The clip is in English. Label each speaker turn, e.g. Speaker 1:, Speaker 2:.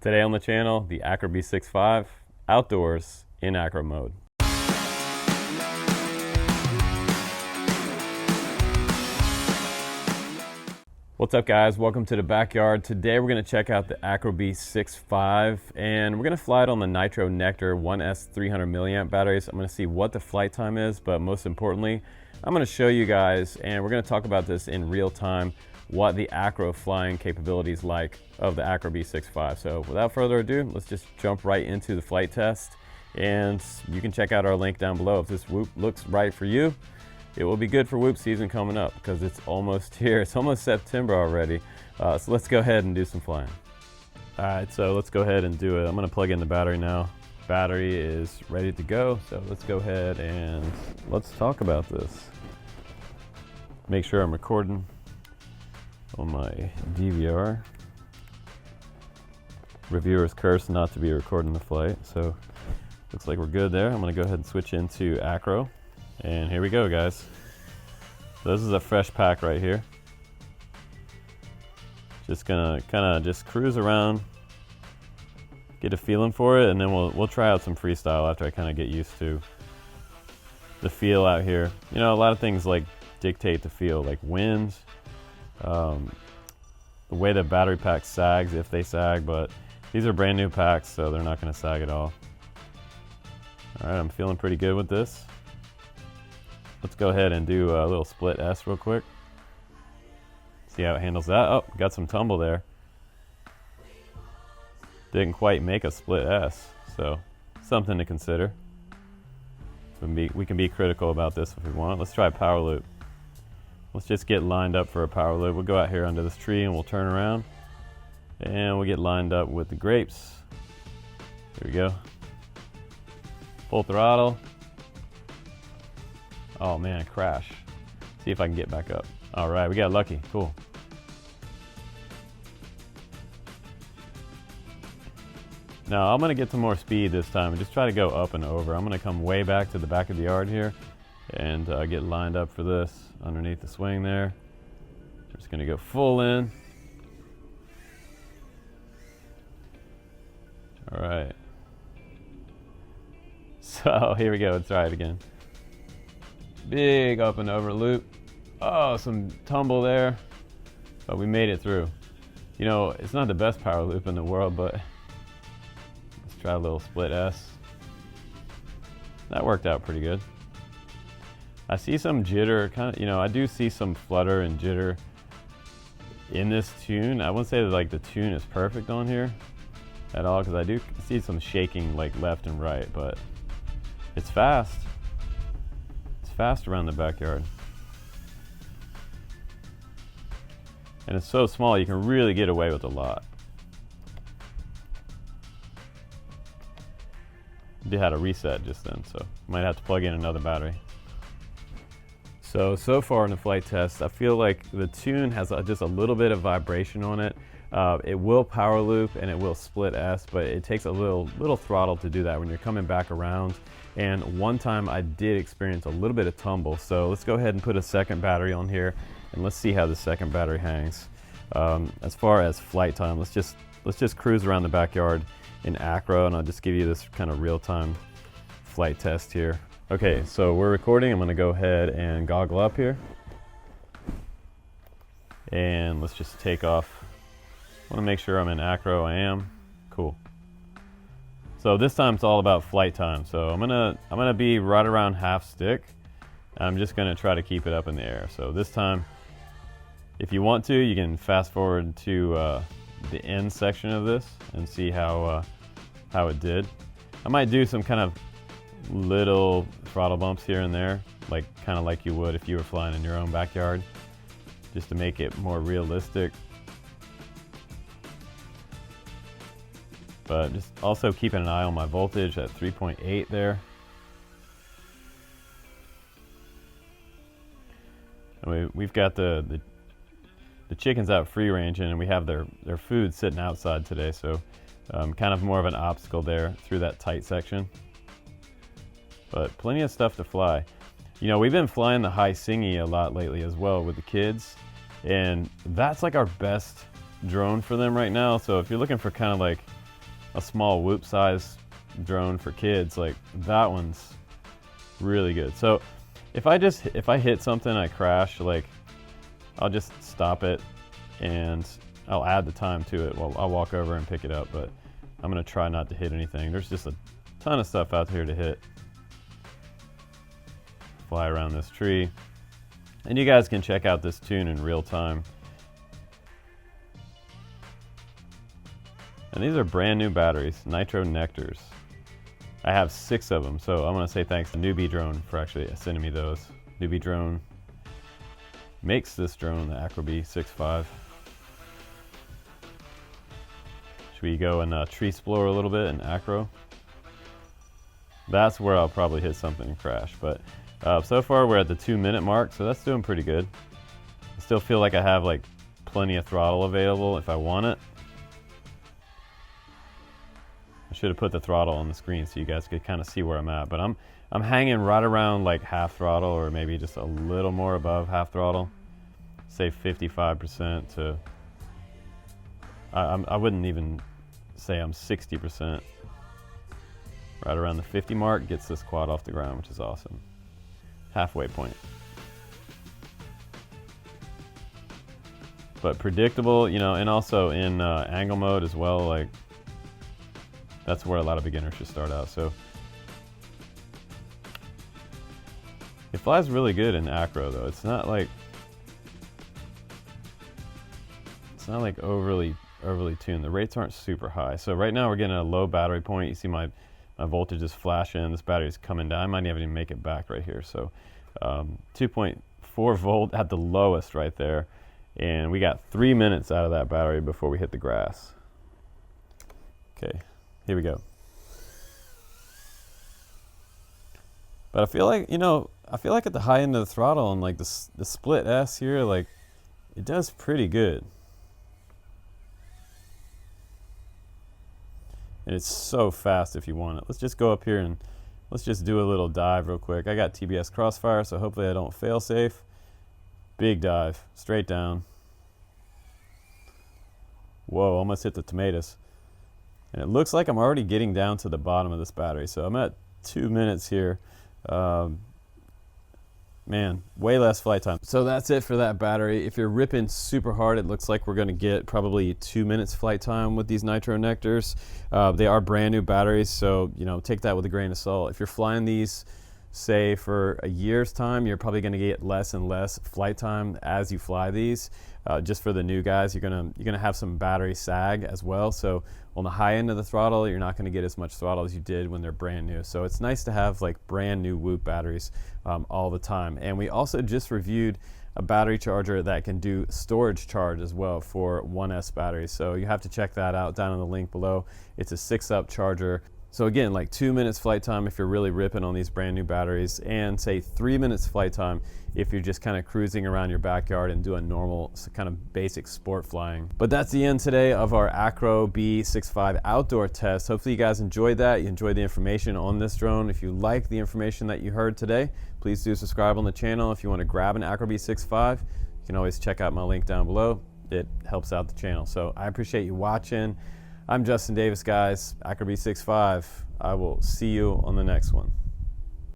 Speaker 1: Today on the channel, the AcroBee65 outdoors in acro mode. What's up guys, welcome to the backyard. Today we're going to check out the AcroBee65 and we're going to fly it on the Nitro Nectar 1S 300 milliamp batteries. I'm going to see what the flight time is, but most importantly, I'm going to show you guys, and we're going to talk about this in real time, what the acro flying capabilities like of the AcroBee65. So without further ado, let's just jump right into the flight test, and you can check out our link down below. If this Whoop looks right for you, it will be good for Whoop season coming up because it's almost here. It's almost September already. So let's go ahead and do some flying. All right, so let's go ahead and do it. I'm gonna plug in the battery now. Battery is ready to go. So let's go ahead and let's talk about this. Make sure I'm recording on my DVR. Reviewer's curse not to be recording the flight. So looks like we're good there. I'm gonna go ahead and switch into acro. And here we go, guys. So this is a fresh pack right here. Just gonna kind of just cruise around, get a feeling for it, and then we'll try out some freestyle after I kind of get used to the feel out here. You know, a lot of things like dictate the feel, like wind, the way the battery pack sags, if they sag, but these are brand new packs, so they're not gonna sag at all. All right, I'm feeling pretty good with this. Let's go ahead and do a little split S real quick. See how it handles that. Oh, got some tumble there. Didn't quite make a split S, so something to consider. We can be critical about this if we want. Let's try power loop. Let's just get lined up for a power loop. We'll go out here under this tree and we'll turn around and we'll get lined up with the grapes. Here we go. Full throttle. Oh man, crash. See if I can get back up. All right, we got lucky, cool. Now I'm gonna get some more speed this time and just try to go up and over. I'm gonna come way back to the back of the yard here and get lined up for this underneath the swing there. Just gonna go full in. All right. So here we go, let's try it again. Big up and over loop. Oh, some tumble there, but we made it through. You know, it's not the best power loop in the world, but let's try a little split S. That worked out pretty good. I see some jitter, kind of, you know, I do see some flutter and jitter in this tune. I wouldn't say that like the tune is perfect on here at all, because I do see some shaking like left and right, but it's fast. Fast around the backyard, and it's so small you can really get away with a lot. They had a reset just then, so might have to plug in another battery. So far in the flight test, I feel like the tune has just a little bit of vibration on it. It will power loop and it will split S, but it takes a little throttle to do that when you're coming back around. And one time I did experience a little bit of tumble. So let's go ahead and put a second battery on here and let's see how the second battery hangs. As far as flight time, let's just cruise around the backyard in acro, and I'll just give you this kind of real-time flight test here. Okay, so we're recording. I'm gonna go ahead and goggle up here. And let's just take off. I wanna make sure I'm in acro. I am. Cool. So this time it's all about flight time. So I'm gonna be right around half stick. I'm just gonna try to keep it up in the air. So this time, if you want to, you can fast forward to the end section of this and see how it did. I might do some kind of little throttle bumps here and there, like kind of like you would if you were flying in your own backyard, just to make it more realistic. But just also keeping an eye on my voltage at 3.8 there. And we've got the chickens out free ranging, and we have their food sitting outside today, so kind of more of an obstacle there through that tight section. But plenty of stuff to fly. You know, we've been flying the high singy a lot lately as well with the kids, and that's like our best drone for them right now. So if you're looking for kind of like a small whoop size drone for kids, like that one's really good. So if I hit something, I crash, like I'll just stop it and I'll add the time to it. Well, I'll walk over and pick it up, but I'm gonna try not to hit anything. There's just a ton of stuff out here to hit. Fly around this tree. And you guys can check out this tune in real time. And these are brand new batteries, Nitro Nectars. I have 6 of them, so I'm gonna say thanks to NewBeeDrone for actually sending me those. NewBeeDrone makes this drone, the AcroBee65. Should we go and tree explore a little bit in acro? That's where I'll probably hit something and crash, but so far we're at the 2-minute mark, so that's doing pretty good. I still feel like I have like plenty of throttle available if I want it. I should have put the throttle on the screen so you guys could kind of see where I'm at, but I'm hanging right around like half throttle, or maybe just a little more above half throttle. Say 55% to, I wouldn't even say I'm 60%. Right around the 50 mark gets this quad off the ground, which is awesome. Halfway point. But predictable, you know, and also in angle mode as well, like that's where a lot of beginners should start out. So it flies really good in acro though. It's not like overly tuned. The rates aren't super high. So right now we're getting a low battery point. You see my voltage is flashing. This battery is coming down. I might even make it back right here. So 2.4 volt at the lowest right there. And we got 3 minutes out of that battery before we hit the grass. Okay, here we go. But I feel like, you know, I feel like at the high end of the throttle and like the split S here, like it does pretty good. And it's so fast if you want it. Let's just go up here and let's just do a little dive real quick. I got TBS Crossfire, so hopefully I don't fail safe. Big dive, straight down. Whoa, almost hit the tomatoes. And it looks like I'm already getting down to the bottom of this battery. So I'm at 2 minutes here. Man, way less flight time. So that's it for that battery. If you're ripping super hard, it looks like we're gonna get probably 2 minutes flight time with these Nitro Nectars. They are brand new batteries, so you know, take that with a grain of salt. If you're flying these, say for a year's time, you're probably gonna get less and less flight time as you fly these. Just for the new guys, you're gonna have some battery sag as well. So on the high end of the throttle, you're not gonna get as much throttle as you did when they're brand new. So it's nice to have like brand new Whoop batteries all the time. And we also just reviewed a battery charger that can do storage charge as well for 1S batteries. So you have to check that out down in the link below. It's a 6-up charger. So again, like 2 minutes flight time if you're really ripping on these brand new batteries, and say 3 minutes flight time if you're just kind of cruising around your backyard and doing normal kind of basic sport flying. But that's the end today of our AcroBee65 outdoor test. Hopefully you guys enjoyed that. You enjoyed the information on this drone. If you like the information that you heard today, please do subscribe on the channel. If you want to grab an AcroBee65, you can always check out my link down below. It helps out the channel. So I appreciate you watching. I'm Justin Davis, guys, AcroBee65. I will see you on the next one.